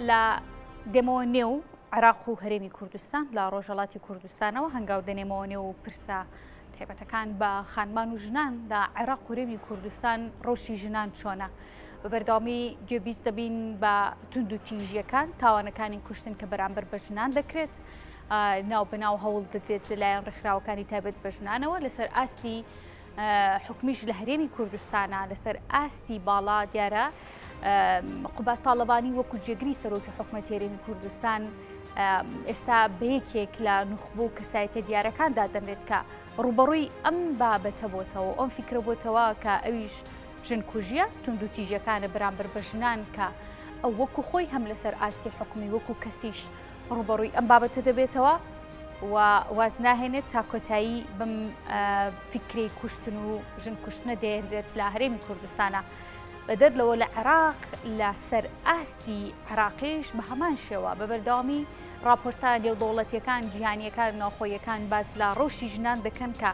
لە دێمەوە نێو عێراق و هەرێمی کوردستان لە ڕۆژهەڵاتی کوردستانەوە هەنگاو دەنێمەوە نێو پرسە تایبەتەکان بە خانمان و ژنان لە عێراق و هەرێمی کوردستان ڕۆژی ژنان چۆنە بە بەردەوامی گوێبیست دەبین بە تونند و تیژیەکان تاوانەکانی کوشتن کە بەرامبەر بە ژنان دەکرێت ناو بەناو هەوڵ دەدرێت لەلایەن ڕێکخراوەکانی تایبەت بە ژنانەوە لەسەر ئاستی حکمیش لە هەرێمی کوردستانە لەسەر ئاستی باڵا دیارە قوبات تاڵەبانی وەکو جێگری سەرۆکی حکومەتی هەرێمی کوردستان ئێستا بەیەکێک لە نوخبوو کەسایەتە دیارەکاندا دەنرێت کە ڕوبەڕووی ئەم بابەتە بۆتەوە ئەم فیکرە بۆتەوە کە ئەویش ژنکوژیە تونند و تیژەکانە بەرامبەر بە ژنان کە ئەو وەکو خۆی هەم لەسەر ئاستی حکومی وەکو کەسیش ڕوبەڕووی ئەم بابەتە دەبێتەوە و واز ناهێنێت تا کۆتایی بم فیکری کوشتن و ژن کوشتنە دەهێنرێت لە هەرێمی کوردستانە بەدەر لەوە لە عێراق لە سەر ئاستی عێراقیش بە هەمان شێوە بە بەردەوامی راپۆرتان نێودەوڵەتیەکان جیهانیەکان ناوخۆیەکان باز لە ڕۆژی ژنان دەکەن کە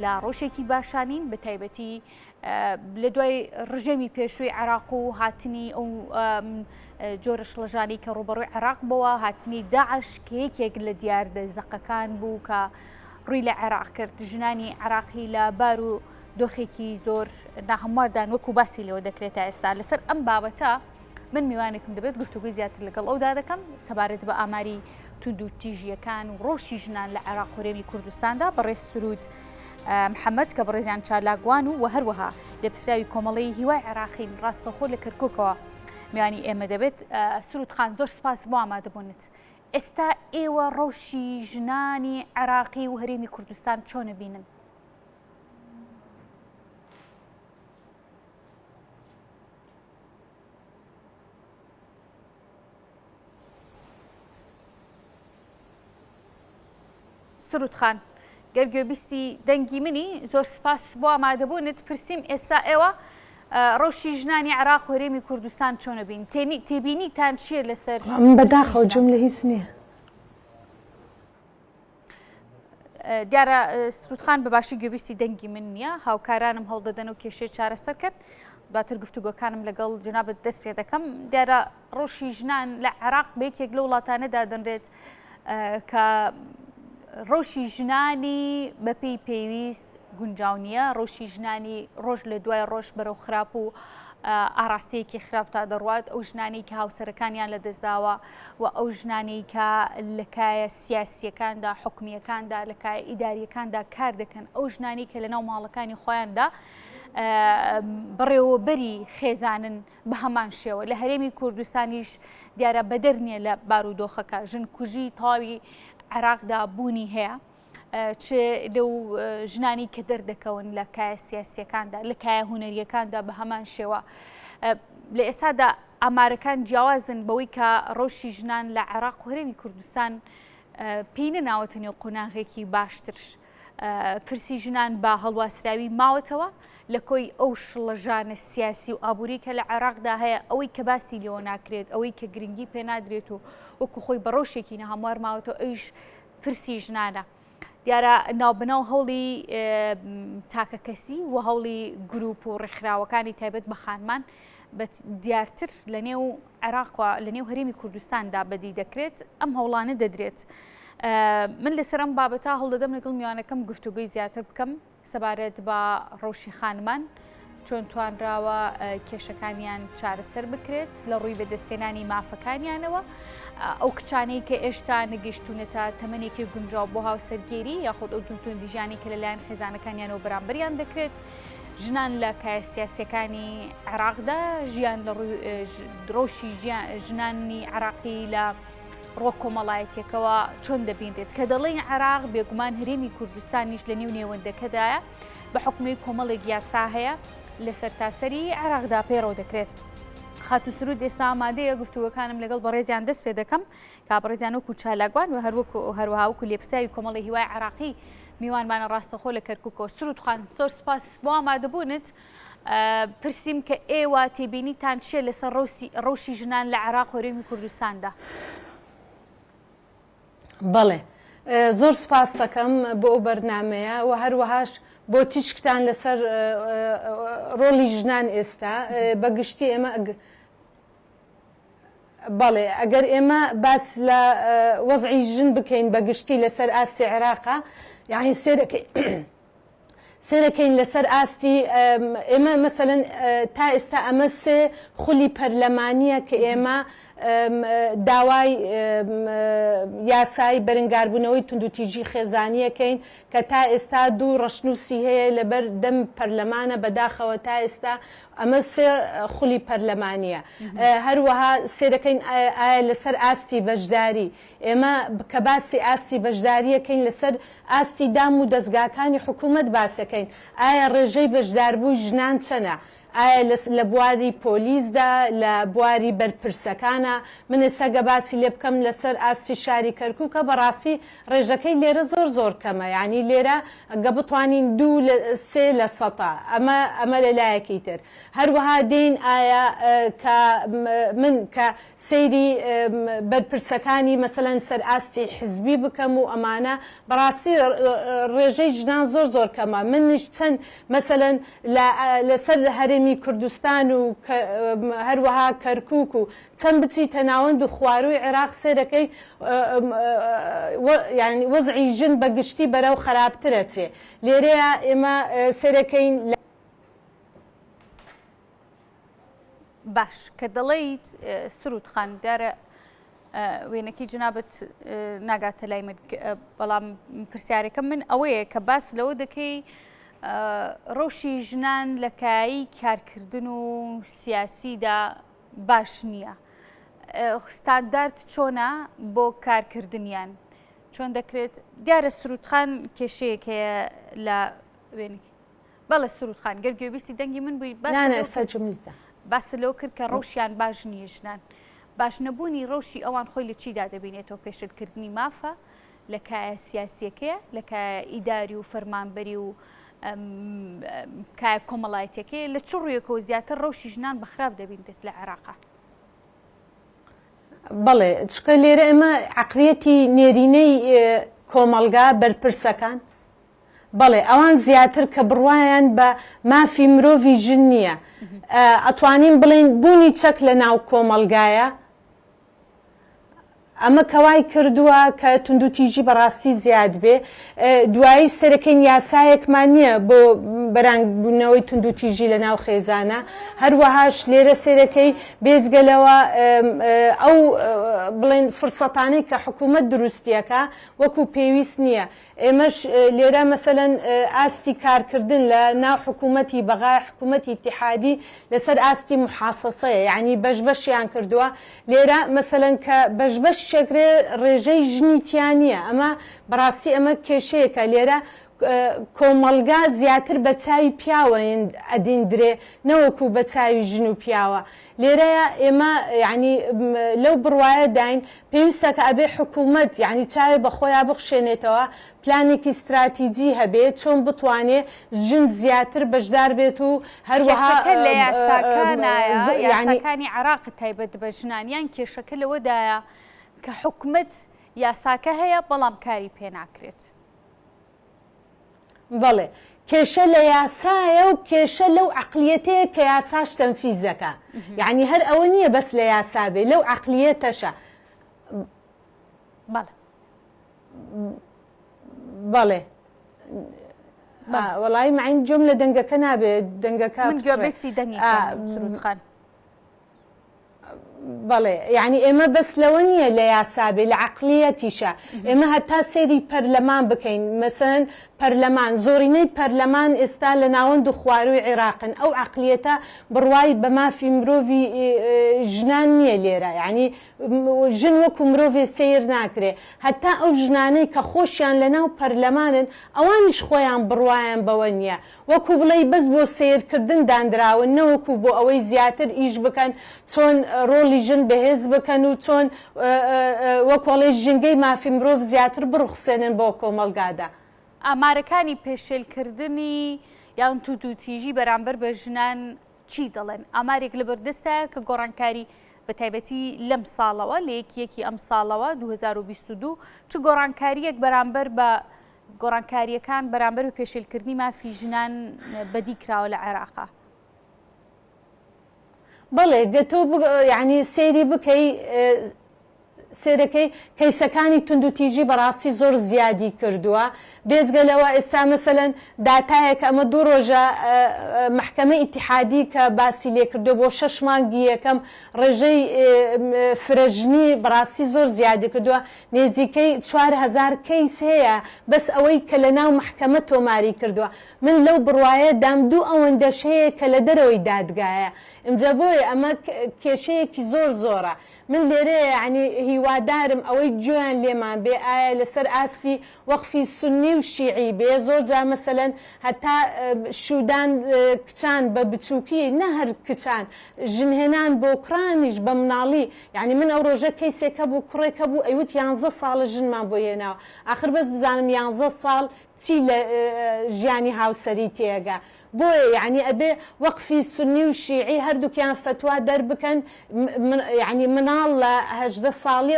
لە ڕۆژێکی باشانین بە تایبەتی لە دوای ڕژێمی پێشووی عێراق و هاتنی ئەو جۆرە شڵەژانی کە ڕوبەڕووی عێراق بەوە هاتنی داعش کە یەکێک لە دیاردە زەقەکان بوو کە ڕووی لە عێراق کرد ژنانی عێراقی لە بار و دۆخێکی زۆر ناهەمواردان وەکو باسی لەوە دەکرێتە ئێستا لەسەر ئەم بابەتە من میوانێکم دەبێت گفتوگوی زیاتر لەگەڵ ئەودا دەکەم سەبارەت بە ئاماری تونند و تیژیەکان و ڕۆژی ژنان لە عێراق و هەرێمی کوردستاندا بەڕێز سرود محەممەد کە بەڕێزیان چالاگوان و هەروەها لە پرسراوی کۆمەڵی هیوای عێراقین ڕاستەخۆ لە کەرکووکەوە میوانی ئێمە دەبێت سرود خان زۆر سپاس بۆ ئامادەبوونت ئێستا ئێوە ڕۆژی ژنانی عێراقی و هەرێمی کوردستان چۆنە بینن؟ سرود خان گەرگوێبیستی دەنگی منی زۆر سپاس بۆ ئامادەبوونت پرسییم ئێستا ئێوە ڕۆژی ژنانی عێراق و هەرێمی کوردستان چۆنە بین تێبینیتان چییە لەسەر بەداخەوە جملە هیچ نییە دیارە سرودخان بەباشی گوێبیستی دەنگی من نییە هاوکارانم هەوڵ دەدەن و کێشەی چارەسەر کرد دواتر گفتوگۆکانم لەگەڵ جنابەت دەست پێ دەکەم دیارە ڕۆژی ژنان لە عێراق بەیەکێک لە وڵاتانەدا دەنرێت کە ڕۆژی ژنانی بەپێی پێویست گونجاو نییە ڕۆژی ژنانی ڕۆژ لە دوای ڕۆژ بەرەو خراپ و ئاراستەیەکی خراپ تا دەڕوات ئەو ژنانی کە هاوسەرەکانیان لە دەستداوە و ئەو ژنانی کە لە کایە سیاسیەکاندا حکومیەکاندا لە کایە ئیداریەکاندا کار دەکەن ئەو ژنانی کە لە ناو ماڵەکانی خۆیاندا بەڕێوەبەری خێزانن بە هەمان شێوە لە هەرێمی کوردستانیش دیارە بەدەر نییە لە بارودۆخەکە ژنکوژی تاوی عێراقدا بوونی هەیە چ لەو ژنانی کە دەردەکەون لە کایە سیاسیەکاندا لە کایە هونەریەکاندا بە هەمان شێوە لە ئێستادا ئامارەکان جیاوازن بەوەی کە ڕۆژی ژنان لە عێراق و هەرێمی کوردستان پێی نەناوەتە نێو قۆناغێکی باشتر پرسی ژنان بە هەڵواسراوی ماوەتەوە لە کۆی ئەو شڵەژانە سیاسی و ئابووری کە لە عێراقدا هەیە ئەوەی کە باسی لێوە ناکرێت ئەوەی کە گرنگی پێ نادرێت و وەکو خۆی بە ڕۆژێکی نەهەموار ماوەتەوە ئەویش پرسی ژنانە دیارە ناوبناو هەوڵی تاکە کەسی و هەوڵی گروپ و ڕێکخراوەکانی تایبەت بە خانمان بە دیارتر لە نێو عێراقوە لە نێو هەرێمی کوردستاندا بەدی دەکرێت ئەم هەوڵانە دەدرێت من لەسەر ئەم بابەتە هەوڵ دەدەم لەگەڵ میوانەکەم گفتوگوی زیاتر بکەم سەبارەت بە ڕۆژی خانمان چۆن توانراوە کێشەکانیان چارەسەر بکرێت لە ڕووی بەدەستێنانی مافەکانیانەوە ئەو کچانەی کە ئێشتا نەگەیشتوونەتە تەمەنێکی گونجاو بۆ هاوسەرگێری یاخود ئەو توندی ژیانی کە لەلایەن خێزانەکانیانەوە بەرامبەریان دەکرێت ژنان لە کایە سیاسیەکانی عێراقدا ژیان لە ڕۆژی ژنانی عێراقی لە ڕۆ کۆمەڵایەتێکەوە چۆن دەبینرێت کە دەڵێن عێراق بێگومان هەرێمی کوردستانیش لە نێو نێوەندەکەدایە بە حکومەی کۆمەڵێک یاسا هەیە لە سەرتاسەری عێراقدا پەیڕەو دەکرێت خاتو سرود ئێستا ئامادەیە گفتوگەکانم لەگەڵ بەڕێزیان دەست پێ دەکەم کا بەڕێزیان وەکو چالاگوان و هەروەها وەکو لێپرساوی کۆمەڵی هیوای عێراقی میوانمانە ڕاستەخۆ لە کەرکووکەوە سرود خان زۆر سپاس بۆ ئامادەبوونت پرسییم کە ئێوە تێبینیتان چیە لەسەر ڕۆژی ژنان لە عێراق و هەرێمی کوردستاندا بەڵێ زۆر سپاس دەکەم بۆ ئەو بەرنامەیە و هەروەهاش بۆ تیشکتان لەسەر ڕۆڵی ژنان ئێستا بەگشتی ئێمە بەڵێ ئەگەر ئێمە باس لە وەزعی ژن بکەین بەگشتی لەسەر ئاستی عێراقا یعنی سێرەکەین لەسەر ئاستی ئێمە مەسەلەن تا ئێستا ئەمە سێ خولی پەرلەمانیە کە ئێمە داوای یاسای بەرەنگاربوونەوەی توندوتیژی خێزانیەکەین کە تا ئێستا دوو ڕەشنووسی هەیە لەبەر دەم پەرلەمانە بەداخەوە تا ئێستا ئەمە سێ خولی پەرلەمانیە هەروەها سێرەکەین ئایا لەسەر ئاستی بەشداری ئێمە کە باسی ئاستی بەشداریەکەین لەسەر ئاستی دام و دەستگاکانی حکوومەت باسەکەین ئایا ڕێژەی بەشداربووی ژنان چەنە ئایا لە بواری پۆلیسدا لە بواری بەرپرسەکانە من ئێستا باسی لێ بکەم لەسەر ئاستی شاری کەرکووکە بەڕاستی ڕێژەکەی لێرە زۆر کەمە ینی لێرە گە بتوانین 2 لە 100 ئەمە لەلایەکی تر هەروەها دێن ئایا کە من کە سەیری بەرپرسەکانی مەسەلەن سەر ئاستی حزبی بکەم و ئەمانە بەڕاستی ڕێژەی ژنان زۆر کەمە منیش چەند مەسەلەن لەسەر هەرێمی کوردستان و هەروەها کەرکووک و چەند بچیتە ناوەند و خواروی عێراق سێرەکەی ینی وەزعی ژن بەگشتی بەرەو خراپترە چێ لێرەیە ئێمە سێرەکەین باش کە دەڵێیت سرود خان دیارە وێنەکی جنابەت ناگاتە لای من بەڵام پرسیارەکەم من ئەوەیە کە باس لەوە دەکەی ڕەوشی ژنان لە کایی کارکردن و سیاسیدا باش نییە ستاندارد چۆنە بۆ کارکردنیان چۆن دەکرێت دیارە سرودخان کێشەیەکەیە لە وێنێکی بەڵێ سرودخان گەرگوێبیستی دەنگی من بووی باس لەوە کرد کە ڕەوشیان باش نییە ژنان باش نەبوونی ڕەوشی ئەوان خۆی لە چیدا دەبینێتەوە پێشلکردنی مافە لە کایە سیاسیەکەیە لە کایە ئیداری و فەرمانبەری و کایە کۆمەڵایەتەکەی لە چ ڕوویەکەوە زیاتر ڕەوشی ژنان بەخراپ دەبینێت لە عێراقا بەڵێ چکە لێرە ئێمە عەقڵیەتی نێرینەی کۆمەڵگا بەرپرسەکان بەڵێ ئەوان زیاتر کە بڕوایان بە مافی مرۆڤی ژن نییە ئەتوانین بڵێن بوونی چەک لە ناو کۆمەڵگایە ئەمە کەوای کردووە کە توندوتیژی بەڕاستی زیاد بێ دوایی سەرەکەین یاسایەکمان نییە بۆ بەرانبوونەوەی توندوتیژی لە ناو خێزانە هەروەهاش لێرە سێرەکەی بێجگەلەوە ئەو بڵێن فرسەتانەی کە حکوومەت دروستیەکە وەکو پێویست نییە ئێمەش لێرە مەسەلەن ئاستی کارکردن لە ناو حکوومەتی بەغای حکوومەتی ئیتیحادی لەسەر ئاستی محاسەسەیە یعنی بەشبەشیان کردووە لێرە مەسەلەن کە بەشبەش شەکرێ ڕێژەی ژنی تیان نییە ئەمە بەڕاستی ئەمە کێشەیەکە لێرە کۆمەڵگا زیاتر بە چاوی پیاوە ئەدیندرێ نەوەکو بە چاوی ژن و پیاوە لێرەیە ئێمە ینی لەو بڕواایە داین پێویستە کە ئەبێ حکوومەت ینی چاوی بە خۆیان بخشێنێتەوە پلانێکی استراتیجی هەبێت چۆن بتوانێت ژن زیاتر بەشدار بێت و هەروەها لە یاساکانی عێراق تایبەت بە ژنانیان کێشەکە لەوەدایە کە حکوومەت یاساکە هەیە بەڵام کاری پێ ناکرێت بەڵێ کێشە لە یاسایە و کێشە لەو عەقلیەتەیە کە یاساش تەنفیزەکە یعنی هەر ئەوە نییە بەس لە یاسا بێ لەو عەقلیەتەشە بەڵێ وەڵی معین جۆم لە دەنگەکە نابێت دەنگەکە سرودخان بەڵێ یعنی ئێمە بەس لەوە نییە لە یاسابێ لە عەقلیەتیشە ئێمە هەتا سێری پەرلەمان بکەین مەسەن پەرلەمان زۆرینەی پەرلەمان ئێستا لە ناوەند و خواروی عێراقن ئەو عەقلیەتە بڕوای بە مافی مرۆڤی ژنان نییە لێرە یعنی ژن وەکو مرۆڤێ سیر ناکرێ هەتا ئەو ژنانەی کە خۆشیان لە ناو پەرلەمانن ئەوانیش خۆیان بڕوایان بەوە نییە وەکو بڵێ بەس بۆ سیرکردن دانراون نەوەکو بۆ ئەوەی زیاتر ئیش بکەن چۆن ڕۆڵی ژن بەهێز بکەن و چۆن وەکۆڵێ ژنگەی مافی مرۆڤ زیاتر بڕخسێنن بۆ کۆمەڵگادا ئامارەکانی پێشێلکردنی یان تووتیژی بەرامبەر بە ژنان چی دەڵێن ئامارێک لە بەردەستە کە گۆڕانکاری بە تایبەتی لەم ساڵەوە لە یەکی ئەم ساڵەوە 2022 چ گۆڕانکاریەک بەرامبەر بە گۆڕانکاریەکان بەرامبەر و پێشێلکردنی مافی ژنان بەدی کراوە لە عێراقا بەڵێ گەتۆ یعنی سێری بکەی سێرەکەی کەیسەکانی تونند و تیژی بەڕاستی زۆر زیادی کردووە بێزگەلەوە ئێستا مەسەلەن داتایەکە ئەمە دوو ڕۆژە محکەمە ئیتیحادی کە باسی لێ کردو بۆ 6 مانگی یەکەم ڕێژەی فرەژنی بەڕاستی زۆر زیادی کردووە نێزیکەی 4000 کەیس هەیە بەس ئەوەی کە لە ناو محکەمە تۆماری کردووە من لەو بڕواایە دام دوو ئەوەندەش هەیە کە لە دەرەوەی دادگایە ئەمجا بۆیە ئەمە کێشەیەکی زۆر زۆرە من لێرە ینی هیوادارم ئەوەی جویان لێمان بێ ئایا لەسەر ئاستی وەقفی سنی و شیعی بێ زۆر جا مەسەلەن هەتا شودان کچان بە بچووکی نە هەر کچان ژنهێنان بۆ کوڕانیش بە مناڵی یعنی من ئەو ڕۆژە کەیسێکە بوو کوڕێکە بوو ئەیوت 11 ساڵە ژنمان بۆ هێناوە آخر بەس بزانم 11 ساڵ چی لە ژیانی هاوسەری تێگا بۆیە یعنی ئەبێ وەقفی سنی و شیعی هەردووکیان فتوا دەربکەن یعنی مناڵ لە 18 ساڵی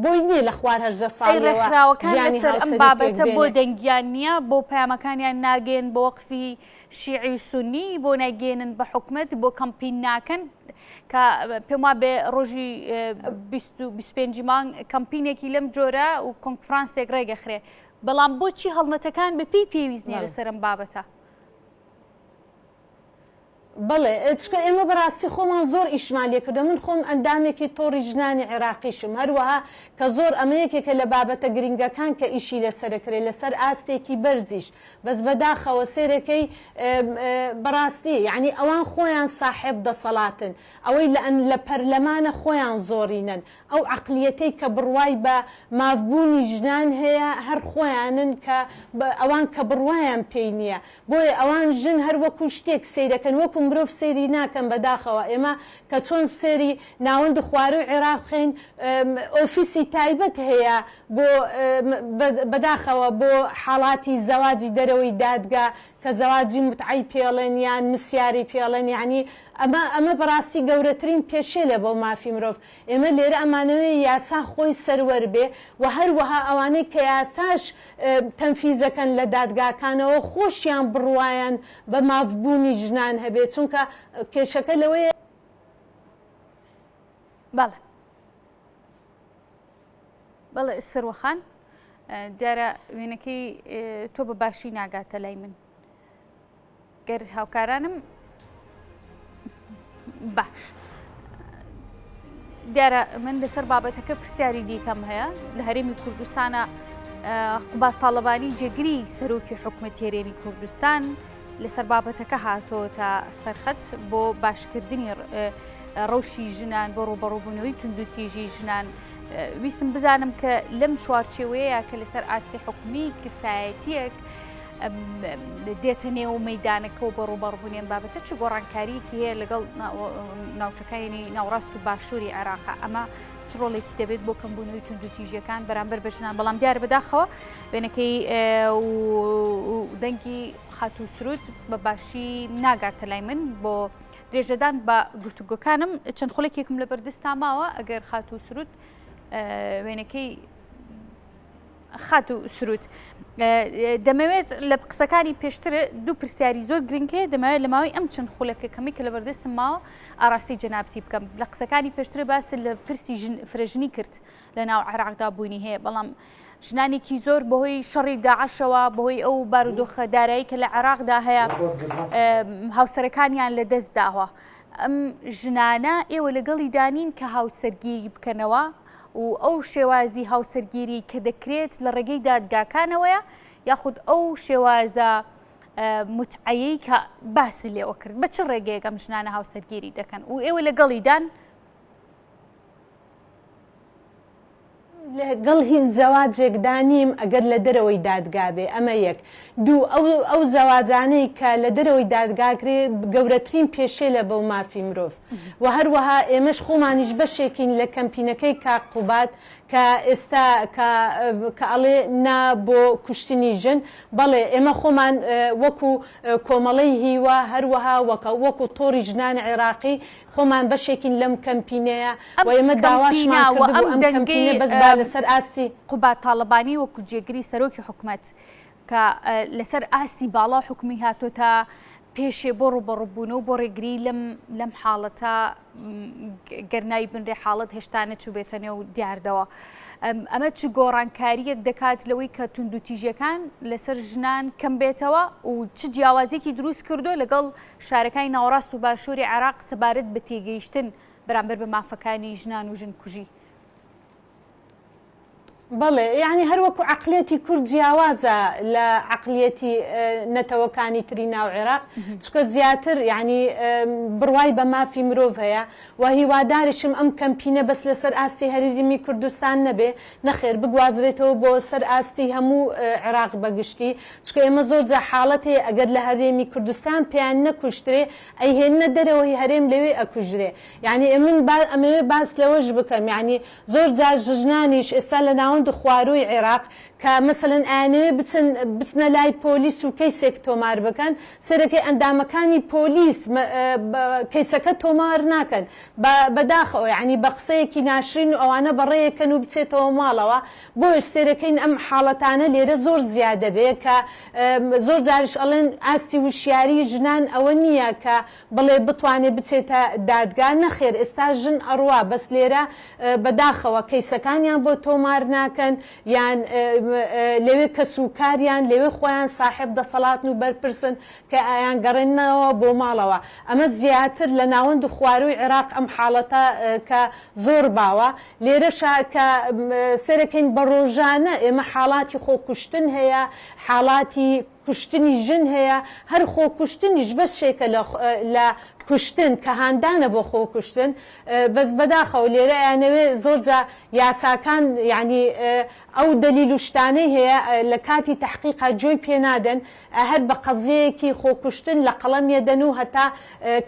بۆی نییە لە خوار 18 ساڵی ڕێکخراوەکان لەسەر ئەم بابەتە بۆ دەنگیان نییە بۆ پەیامەکانیان ناگەن بۆ وەقفی شیعی و سنی بۆ ناگەێنن بە حکومەت بۆ کەمپین ناکەن کە پێم وا بێ ڕۆژی 25 مانگ کەمپینێکی لەم جۆرە و کۆنفرانسێک ڕێگەخرێ بەڵام بۆچی هەڵمەتەکان بەپی پێویست نیە لەسەر ئەم بابەتە بەڵێ چکە ئێمە بەڕاستی خۆمان زۆر ئیشمان لێ کردو من خۆم ئەندامێکی تۆڕی ژنانی عێراقیشم هەروەها کە زۆر ئەمەیەکێکە لە بابەتە گرنگەکان کە ئیشی لەسەرکرێت لەسەر ئاستێکی بەرزیش بەس بەداخەوە سێرەکەی بەڕاستی یعنی ئەوان خۆیان ساحب دەسەڵاتن ئەوەی لە پەرلەمانە خۆیان زۆرینن ئەو عقلیەتەی کە بڕوای بە مافبوونی ژنان هەیە هەر خۆیانن کە ئەوان کە بڕوایان پێی نییە بۆیە ئەوان ژن هەر وەکو شتێک سیرەکەن وەکو مرۆڤ سێری ناکەن بەداخەوە ئێمە کە چۆن سێری ناوەند خوارە و عێراق خێن ئۆفیسی تایبەت هەیە بۆ بەداخەوە بۆ حاڵاتی زەواجی دەرەوەی دادگا کە زەواجی متعی پێڵێن یان مسیاری پێڵێن یعنی ئەمە بەڕاستی گەورەترین پێشێ لە بۆ مافی مرۆڤ ئێمە لێرە ئەمانەوەی یاسا خۆی سەروەر بێ و هەروەها ئەوانەی کە یاساش تەنفیزەکەن لە دادگاکانەوە خۆشیان بڕوایان بە مافبوونی ژنان هەبێت چونکە کێشەکە لەوەیە بەڵێ سروەخان دیارە وێنەکەی تۆ بە باشی ناگاتە لای من گەر هاوکارانم باش دیارە من لەسەر بابەتەکە پرسیاری دیکەم هەیە لە هەرێمی کوردستانە قوبات تاڵەبانی جێگری سەرۆکی حکومەتی هەرێمی کوردستان لەسەر بابەتەکە هاتۆ تا سەرخەت بۆ باشکردنی ڕەوشی ژنان بۆ ڕوبەڕووبوونەوەی تونند و تیژی ژنان ویستم بزانم کە لەم چوارچێوەیە کە لەسەر ئاستی حکومی کسایەتیەک دێتە نێو مەیدانەکە و بە ڕوبەڕبوونیان بابەتە چ گۆڕانکاریتی هەیە لەگەڵ ناوچەکانی ناوڕاست و باشووری عێراقا ئەمە چ ڕۆڵێکی دەبێت بۆ کەمبوونەوەی تونند و تیژیەکان بەرامبەر بە ژنان بەڵام دیارە بەداخەوە وێنەکەی دەنگی خاتوو سرود بە باشی ناگاتە لای من بۆ درێژەدان بە گفتوگۆکانم چەند خۆڵێکێکم لە بەردەستا ماوە ئەگەر خاتوو سرود وێنەکەی خاتوو سرود دەمەوێت لە قسەکانی پێشتر دوو پرسیاری زۆر گرنگەیە دەمەوێت لە ماوەی ئەم چەند خولەکە کەمی کە لە بەردەستم ماوە ئاراستی جەنابەتی بکەم لە قسەکانی پێشتر باس لە پرسی فرەژنی کرد لە ناو عێراقدا بوونی هەیە بەڵام ژنانێکی زۆر بەهۆی شەڕی داعشەوە بەهۆی ئەو بارودۆخە دارایی کە لە عێراقدا هەیە هاوسەرەکانیان لە دەست داوە ئەم ژنانە ئێوە لەگەڵی دانین کە هاوسەرگیری بکەنەوە و ئەو شێوازی هاوسەرگیری کە دەکرێت لە ڕێگەی دادگاکانەوەیە یاخود ئەو شێوازە متعەیەی کە باسی لێوە کرد بە چ ڕێگەیەک ئەم ژنانە هاوسەرگیری دەکەن و ئێوە لەگەڵی دان لەگەڵ هیچ زەواجێکدانیم ئەگەر لە دەرەوەی دادگا بێ ئەمە یەک دوو ئەو زەواجانەی کە لە دەرەوەی دادگاکرێ گەورەترین پێشێ لە بەو مافی مرۆڤ و هەروەها ئێمەش خۆمانیش بەشێکین لە کەمپینەکەی کاقوبات کە ئێستا کە ئەڵێ نا بۆ کوشتنی ژن بەڵێ ئێمە خۆمان وەکو کۆمەڵەی هیوا هەروەها وەکو تۆڕی ژنان عێراقی خۆمان بەشێکین لەم کەمپینەیە و ئێمە داواشمان کردبوو ئەم کەمپینە بەس با لەسەر ئاستی قوبات تاڵەبانی وەکو جێگری سەرۆکی حکومەت کە لەسەر ئاستی باڵا حکومی هاتۆ تا پێشێ بۆ ڕوبەڕووبوون و بۆ ڕێگری لەم حاڵەتە گەرنایی بنرێ حاڵەت هێشتانە چوو بێتە نێو دیاردەوە. ئەمە چ گۆڕانکاریەک دەکات لەوەی کە توندوتیژەکان لەسەر ژنان کەم بێتەوە و چ جیاوازێکی دروست کردو لەگەڵ شارەکانی ناوەڕاست و باشووری عێراق سەبارەت بە تێگەیشتن بەرامبەر بە مافەکانی ژنان و ژنکوژی؟ بەڵێ یعنی هەروەکو عقلێتی کورد جیاوازە لە عقلێتی نەتەوەکانی تری ناو عێراق چکە زیاتر یعنی بڕوای بە مافی مرۆڤ هەیە و هیوادارشم ئەم کەمپینە بەس لەسەر ئاستی هەرێمی کوردستان نەبێ نەخێر بگوازرێتەوە بۆ سەر ئاستی هەموو عێراق بەگشتی چکە ئێمە زۆر جا حاڵەت هەیە ئەگەر لە هەرێمی کوردستان پێیان نەکوشترێ ئەیهێنە دەرەوەی هەرێم لەوێ ئەکوژرێ یعنی ئەمەوێ باس لەوەش بکەم یعنی زۆر جا ژنانیش ئێستا لە ناوەند خواروی عێراق کە مەسەڵەن ئەیانەوێ بچنە لای پۆلیس و کەیسێک تۆمار بکەن سەرەکەی ئەندامەکانی پۆلیس کەیسەکە تۆمار ناکەن بەداخەوە یعنی بە قسەیەکی ناشرین و ئەوانە بەڕێیەکەن و بچێتەوە ماڵەوە بۆش سێرەکەین ئەم حاڵەتانە لێرە زۆر زیادە بێ کە زۆر جارش ئەڵێن ئاستی وشیاری ژنان ئەوە نییە کە بڵێ بتوانێت بچێتە دادگا نەخێر ئێستا ژن ئەڕوا بەس لێرە بەداخەوە کەیسەکانیان بۆ تۆمار ناکەن یان لەوێ کە سوکاریان لەوێ خۆیان ساحب دەسەڵاتن و بەرپرسن کە ئایان گەڕێنەوە بۆ ماڵەوە ئەمە زیاتر لە ناوەند خواروی عێراق ئەم حاڵەتە کە زۆر باوە لێرەش کە سەرەکەین بە ڕۆژانە ئێمە حاڵاتی خۆکوشتن هەیە حاڵاتی کوشتنی ژن هەیە هەر خۆکوشتنیش بەشێکە لە کوشتن کە هاندانە بۆ خۆکوشتن بەس بەداخەوە لێرە یانەوێ زۆرجا یاساکان ینی ئەو دلیل و شتانەی هەیە لە کاتی تحقیقا جۆی پێنادەن هەر بە قەزیەیەکی خۆکوشتن لە قەڵەمیە دەن و هەتا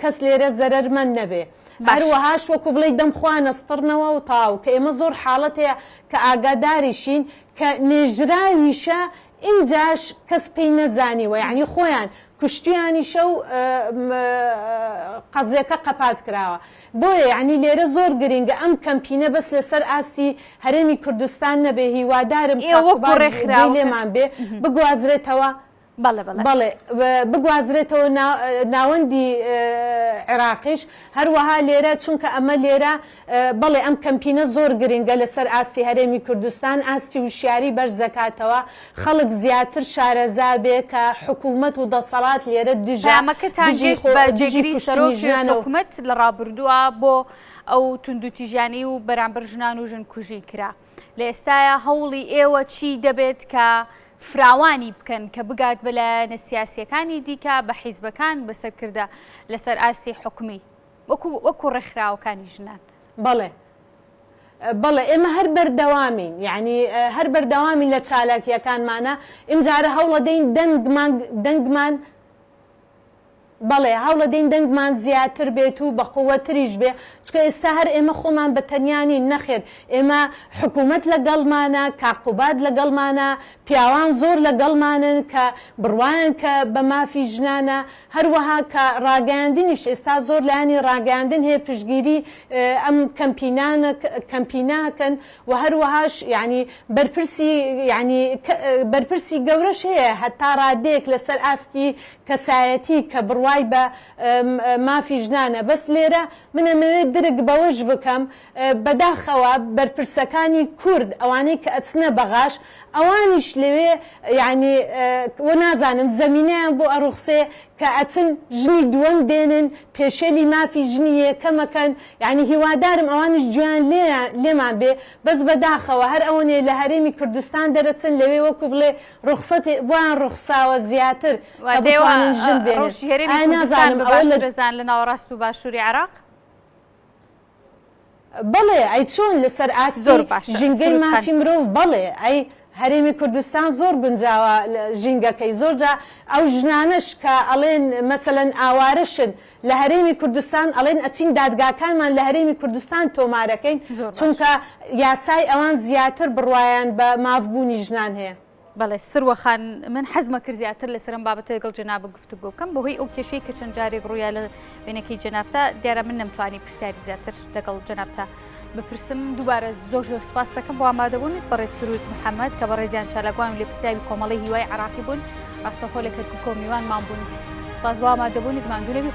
کەس لێرە زەرەرمەند نەبێ هەروەهاش وەکو بڵێ دەمخوانەستڕنەوە و تاو کە ئێمە زۆر حاڵەت هەیە کە ئاگاداریشین کە نێژراویشە ئینجاش کەس پێی نەزانیوە یعنی خۆیان کوشتیانی شەو قەزیەکە قەپات کراوە بۆیە یعنی لێرە زۆر گرنگە ئەم کەمپینە بەس لەسەر ئاستی هەرێمی کوردستان نەبێ هیوادارم لێمان بێ بگوازرێتەوە بەڵێ بگوازرێتەوە ناوەندی عێراقیش هەروەها لێرە چونکە ئەمە لێرە بەڵێ ئەم کەمپینە زۆر گرنگە لەسەر ئاستی هەرێمی کوردستان ئاستی وشیاری بەرزەکاتەوە خەڵک زیاتر شارەزا بێ کە حکوومەت و دەسەڵات لێرە دژامەکەتان گەشت بە جێگیری سەرۆکی حکوومەت لە ڕابردووە بۆ ئەو توندوتیژانی و بەرامبەر ژنان و ژنکوژی کرا لە ئێستاە هەوڵی ئێوە چی دەبێت کە فراوانی بکەن کە بگات بەلایەنە سیاسیەکانی دیکە بە حیزبەکان بەسەرکردە لەسەر ئاسی حکومی وەکو ڕێکخراوەکانی ژنان بەڵێ ئێمە هەر بەردەوامین یعنی هەر بەردەوامین لە چالاکیەکانمانە ئیمجارە هەوڵە دەین دەنگمان بەڵێ هەوڵە دەین دەنگمان زیاتر بێت و بە قووەتریش بێ چکە ئێستا هەر ئێمە خۆمان بە تەنیانی نەخێت ئێمە حکوومەت لەگەڵمانە کاقوبات لەگەڵمانە پیاوان زۆر لەگەڵمانن کە بڕوایان کە بە مافی ژنانە هەروەها کە ڕاگەاندنیش ئێستا زۆر لایانی ڕاگەاندن هەیە پشتگیری ئەم کەمپیناکەن و هەروەهاش ینی بەرپرسی گەورەش هەیە هەتا ڕادێک لەسەر ئاستی کەسایەتی کە بڕوای بە مافی ژنانە بەس لێرە منەمەوێت درک بەوەش بکەم بەداخەوە بەرپرسەکانی کورد ئەوانەی کە ئەچنە بەغاش ئەوانیش لەوێ ینی وە نازانم زەمینەیان بۆ ئەڕوخسێ کە ئەچن ژنی دووەم دێنن پێشێلی مافی ژنی یەکەمەکەن یعنی هیوادارم ئەوانش گویان لێمان بێ بەس بەداخەوە هەر ئەوەنێ لە هەرێمی کوردستان دەرەچن لەوێ وەکو بڵێ ڕوخسەتی بۆیان ڕوخساوە زیاتر ژن بێنێزان لە ناوەڕاست و باشووری عێراق بەڵێ ئەی چۆن لەسەر ئاستی ژینگەی مافی مرۆڤ بەڵێ ئەی هەرێمی کوردستان زۆر گونجاوە ژینگەکەی زۆرجا ئەو ژنانش کە ئەڵێن مەسەلەن ئاوارەشن لە هەرێمی کوردستان ئەڵێن ئەچین دادگاکانمان لە هەرێمی کوردستان تۆمارەکەین چونکە یاسای ئەوان زیاتر بڕوایان بە مافبوونی ژنان هەیە بەڵێ سروەخان من حەزمە کرد زیاتر لەسەرم بابەتە لەگەڵ جەناب گفتوگۆ بکەم بەهۆی ئەو کێشەی کە چەند جارێک ڕوویا لە وێنەکەی جەنابتا دیارە من نەمتوانی پرسیاری زیاتر لەگەڵ جەنابتا بپرسم دووبارە زۆر سوپاس دەکەم بۆ ئامادەبوونت بەڕێ سروود محەممەد کە بە ڕێزیان چالاگوان و لێ پرسیاوی کۆمەڵی هیوای عراقی بوون ڕاستەخۆ لە کەرکک و میوانمان بوون سپاس بۆ ئامادەبوونی ماندوو لەبی